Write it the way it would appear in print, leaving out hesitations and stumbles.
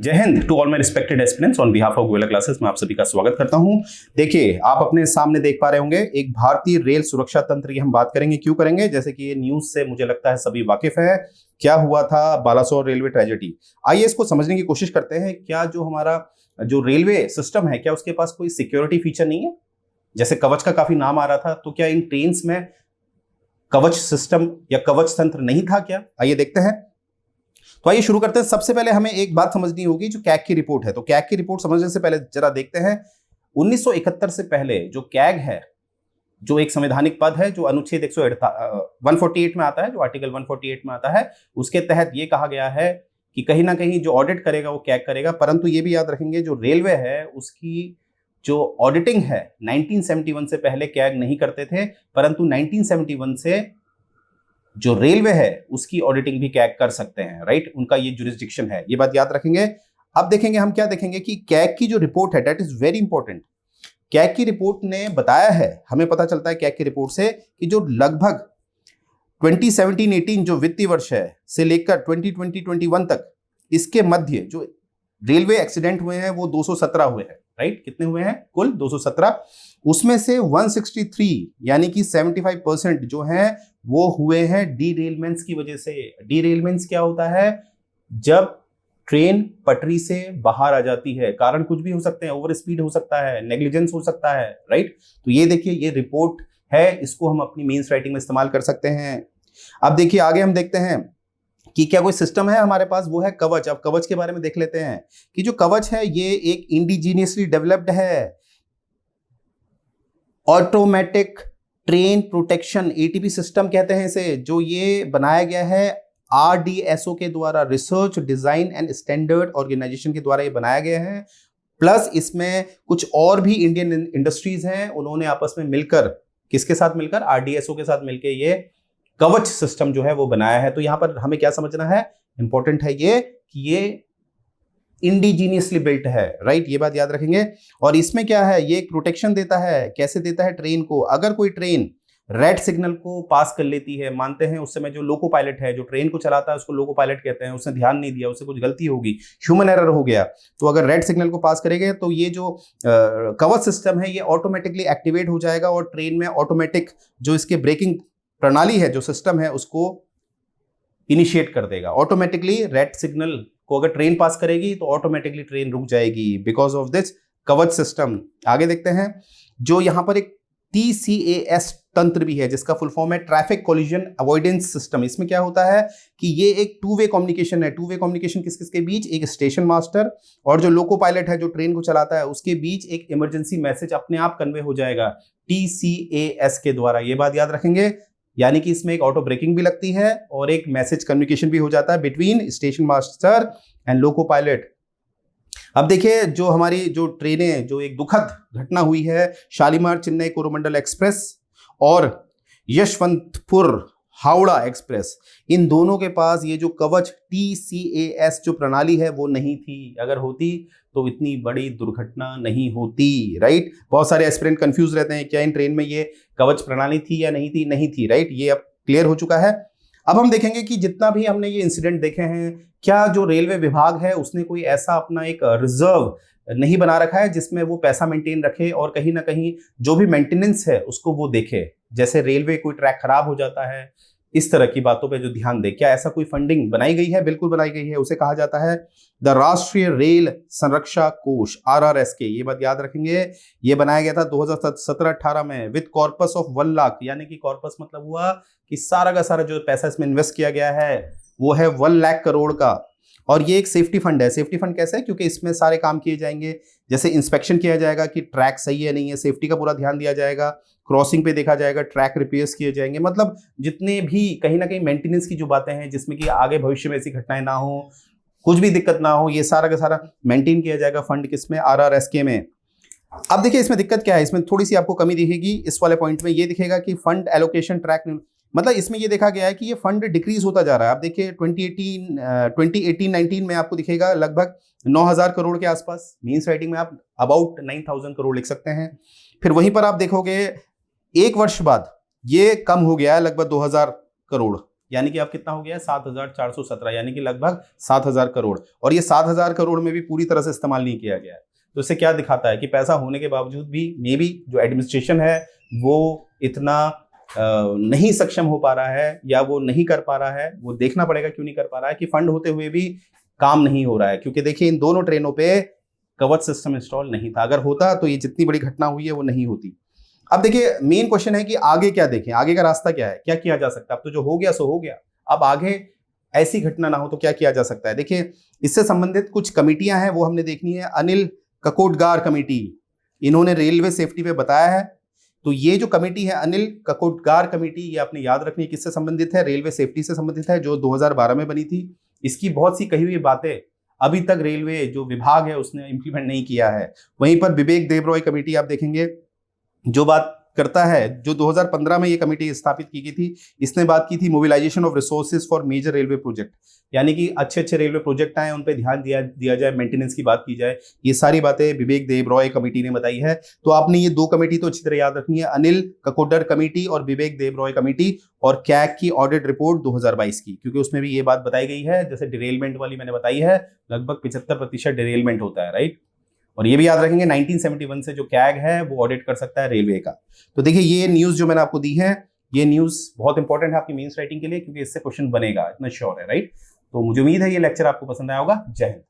जय हिंद to all my respected aspirants on behalf of Goyla classes में आप सभी का स्वागत करता हूं। देखिए, आप अपने सामने देख पा रहे होंगे एक भारतीय रेल सुरक्षा तंत्र की हम बात करेंगे। क्यों करेंगे? जैसे कि ये न्यूज से मुझे लगता है सभी वाकिफ है। क्या हुआ था बालासोर रेलवे ट्रेजेडी, आइए इसको समझने की कोशिश करते हैं। क्या जो हमारा जो रेलवे सिस्टम है, क्या उसके पास कोई सिक्योरिटी फीचर नहीं है? जैसे कवच का काफी नाम आ रहा था, तो क्या इन ट्रेन्स में कवच सिस्टम या कवच तंत्र नहीं था क्या? आइए देखते हैं। तो आइए शुरू करते हैं। सबसे पहले हमें एक बात समझनी होगी, जो कैग की रिपोर्ट है। तो कैग की रिपोर्ट समझने से पहले जरा देखते हैं 1971 से पहले जो कैग है, जो एक संवैधानिक पद है, जो अनुच्छेद 148 में आता है, जो आर्टिकल 148 में आता है, उसके तहत यह कहा गया है कि कहीं ना कहीं जो ऑडिट करेगा वो कैग करेगा। परंतु ये भी याद रखेंगे, जो रेलवे है उसकी जो ऑडिटिंग है 1971 से पहले कैग नहीं करते थे, परंतु 1971 से जो रेलवे है उसकी ऑडिटिंग भी कैग कर सकते हैं। राइट, उनका ये जुरिस्डिक्शन है, ये बात याद रखेंगे। अब देखेंगे हम क्या देखेंगे कि कैग की जो रिपोर्ट है, that is very important. CAG की रिपोर्ट ने बताया है, हमें पता चलता है कैग की रिपोर्ट से कि जो लगभग 2017-18 जो वित्तीय वर्ष है से लेकर 2020-21 तक, इसके मध्य जो रेलवे एक्सीडेंट हुए हैं वो 217 हुए हैं। राइट, कितने हुए हैं? कुल 217। उसमें से 163 यानी कि 75% जो हैं वो हुए हैं डीरेलमेंट्स की वजह से। डीरेलमेंट्स क्या होता है? जब ट्रेन पटरी से बाहर आ जाती है। कारण कुछ भी हो सकते हैं, ओवर स्पीड हो सकता है, नेग्लिजेंस हो सकता है। राइट, तो ये देखिए, ये रिपोर्ट है, इसको हम अपनी मेंस राइटिंग में इस्तेमाल कर सकते हैं। अब देखिए आगे हम देखते हैं कि क्या कोई सिस्टम है हमारे पास, वो है कवच। अब कवच के बारे में देख लेते हैं कि जो कवच है ये एक इंडिजीनियसली डेवलप्ड है automatic train protection, ATP system कहते हैं इसे, जो ये बनाया गया है आरडीएसओ के द्वारा, research design and standard organisation के द्वारा ये बनाया गया है। प्लस इसमें कुछ और भी इंडियन इंडस्ट्रीज हैं, उन्होंने आपस में मिलकर, किसके साथ मिलकर? आरडीएसओ के साथ मिलकर ये कवच सिस्टम जो है वो बनाया है। तो यहां पर हमें क्या समझना है, इंपॉर्टेंट है ये कि ये इंडिजीनियसली बिल्ट है। राइट, ये बात याद रखेंगे। और इसमें क्या है, ये एक प्रोटेक्शन देता है। कैसे देता है? ट्रेन को, अगर कोई ट्रेन रेड सिग्नल को पास कर लेती है, मानते हैं उस समय जो लोको पायलट है, जो ट्रेन को चलाता है, उसको लोको पायलट कहते हैं, उसने ध्यान नहीं दिया, उससे कुछ गलती होगी, ह्यूमन एरर हो गया, तो अगर रेड सिग्नल को पास करेंगे तो ये जो कवच सिस्टम है ये ऑटोमेटिकली एक्टिवेट हो जाएगा और ट्रेन में ऑटोमेटिक जो इसके ब्रेकिंग प्रणाली है, जो सिस्टम है, उसको इनिशिएट कर देगा ऑटोमेटिकली। रेड सिग्नल को अगर ट्रेन पास करेगी तो ऑटोमेटिकली ट्रेन रुक जाएगी बिकॉज ऑफ दिस कवच सिस्टम। आगे देखते हैं, जो यहां पर एक TCAS तंत्र भी है, जिसका फुल फॉर्म है ट्रैफिक कोलिजन अवॉइडेंस सिस्टम। इसमें क्या होता है कि ये एक टू वे कम्युनिकेशन है। टू वे कम्युनिकेशन किस किस के बीच? एक स्टेशन मास्टर और जो लोको पायलट है, जो ट्रेन को चलाता है, उसके बीच एक इमरजेंसी मैसेज अपने आप कन्वे हो जाएगा TCAS के द्वारा। ये बात याद रखेंगे, यानी कि इसमें एक ऑटो ब्रेकिंग भी लगती है और एक मैसेज कम्युनिकेशन भी हो जाता है between station master and loco pilot. अब देखिए, जो हमारी जो ट्रेनें, जो एक दुखद घटना हुई है, शालीमार चेन्नई कोरोमंडल एक्सप्रेस और यशवंतपुर हावड़ा एक्सप्रेस, इन दोनों के पास ये जो कवच TCAS जो प्रणाली है वो नहीं थी। अगर होती तो इतनी बड़ी दुर्घटना नहीं होती। राइट, बहुत सारे एस्पिरेंट कंफ्यूज रहते हैं, क्या इन ट्रेन में ये कवच प्रणाली थी या नहीं थी? नहीं थी। राइट, ये अब क्लियर हो चुका है। अब हम देखेंगे कि जितना भी हमने ये इंसिडेंट देखे हैं, क्या जो रेलवे विभाग है उसने कोई ऐसा अपना एक रिजर्व नहीं बना रखा है जिसमें वो पैसा मेंटेन रखे और कहीं ना कहीं जो भी मेंटेनेंस है उसको वो देखे? जैसे रेलवे कोई ट्रैक खराब हो जाता है, इस तरह की बातों पे जो ध्यान दे, क्या ऐसा कोई फंडिंग बनाई गई है? बिल्कुल बनाई गई है। उसे कहा जाता है द राष्ट्रीय रेल संरक्षा कोष, RRSK। ये बात याद रखेंगे, ये बनाया गया था 2017-18 में विद कॉर्पस ऑफ 1 लाख, यानी कि कॉर्पस मतलब हुआ कि सारा का सारा जो पैसा इसमें इन्वेस्ट किया गया है वो है 1 लाख करोड़ का। और ये एक सेफ्टी फंड है। सेफ्टी फंड कैसे है? क्योंकि इसमें सारे काम किए जाएंगे, जैसे इंस्पेक्शन किया जाएगा कि ट्रैक सही है नहीं है, सेफ्टी का पूरा ध्यान दिया जाएगा, क्रॉसिंग पे देखा जाएगा, ट्रैक रिपेयर्स किए जाएंगे, मतलब जितने भी कहीं ना कहीं मेंटेनेंस की जो बातें हैं, जिसमें कि आगे भविष्य में ऐसी घटनाएं ना हो, कुछ भी दिक्कत ना हो, ये सारा का सारा मेंटेन किया जाएगा फंड किसमें? RRSK में। अब देखिए इसमें दिक्कत क्या है, इसमें थोड़ी सी आपको कमी दिखेगी। इस वाले पॉइंट में ये दिखेगा कि फंड एलोकेशन ट्रैक, मतलब इसमें ये देखा गया है कि ये फंड डिक्रीज होता जा रहा है। आप देखिए 2018-19 में आपको दिखेगा लगभग 9,000 करोड़ के आसपास। मीन्स राइटिंग में आप अबाउट 9,000 करोड़ लिख सकते हैं। फिर वहीं पर आप देखोगे एक वर्ष बाद ये कम हो गया है लगभग 2,000 करोड़। यानी कि अब कितना हो गया है 7,417, यानी कि लगभग 7,000 करोड़। और ये 7,000 करोड़ में भी पूरी तरह से इस्तेमाल नहीं किया गया है। तो इससे क्या दिखाता है कि पैसा होने के बावजूद भी मे बी जो एडमिनिस्ट्रेशन है वो इतना नहीं सक्षम हो पा रहा है, या वो नहीं कर पा रहा है। वो देखना पड़ेगा क्यों नहीं कर पा रहा है, कि फंड होते हुए भी काम नहीं हो रहा है। क्योंकि देखिए इन दोनों ट्रेनों पे कवच सिस्टम इंस्टॉल नहीं था। अगर होता तो ये जितनी बड़ी घटना हुई है वो नहीं होती। अब देखिए मेन क्वेश्चन है कि आगे क्या देखें, आगे का रास्ता क्या है, क्या किया जा सकता है। अब तो जो हो गया सो हो गया, अब आगे ऐसी घटना ना हो तो क्या किया जा सकता है। देखिए इससे संबंधित कुछ कमेटियां हैं वो हमने देखनी है। अनिल ककोडकर कमेटी, इन्होंने रेलवे सेफ्टी पे बताया है। तो ये जो कमेटी है अनिल ककोडकर कमेटी, ये आपने याद रखनी है किससे संबंधित है, रेलवे सेफ्टी से संबंधित है, जो 2012 में बनी थी। इसकी बहुत सी कही हुई बातें अभी तक रेलवे जो विभाग है उसने इंप्लीमेंट नहीं किया है। वहीं पर विवेक देबरॉय कमेटी आप देखेंगे जो बात करता है, जो 2015 में ये कमेटी स्थापित की गई थी, इसने बात की थी mobilisation of resources for major railway project, यानी कि अच्छे अच्छे रेलवे प्रोजेक्ट आए उन पे ध्यान दिया जाए, मेंटेनेंस की बात की जाए। ये सारी बातें विवेक देबरॉय कमेटी ने बताई है। तो आपने ये दो कमेटी तो अच्छी तरह याद रखनी है, अनिल ककोडकर कमेटी और विवेक देबरॉय कमेटी, और कैग की ऑडिट रिपोर्ट 2022 की, क्योंकि उसमें भी ये बात बताई गई है, जैसे डिरेलमेंट वाली मैंने बताई है, लगभग 75% डिरेलमेंट होता है, राइट। और ये भी याद रखेंगे 1971 से जो कैग है वो ऑडिट कर सकता है रेलवे का। तो देखिए ये न्यूज जो मैंने आपको दी है, ये न्यूज बहुत इंपॉर्टेंट है आपकी मेंस राइटिंग के लिए, क्योंकि इससे क्वेश्चन बनेगा, इतना श्योर है, राइट। तो मुझे उम्मीद है ये लेक्चर आपको पसंद आया होगा। जय हिंद।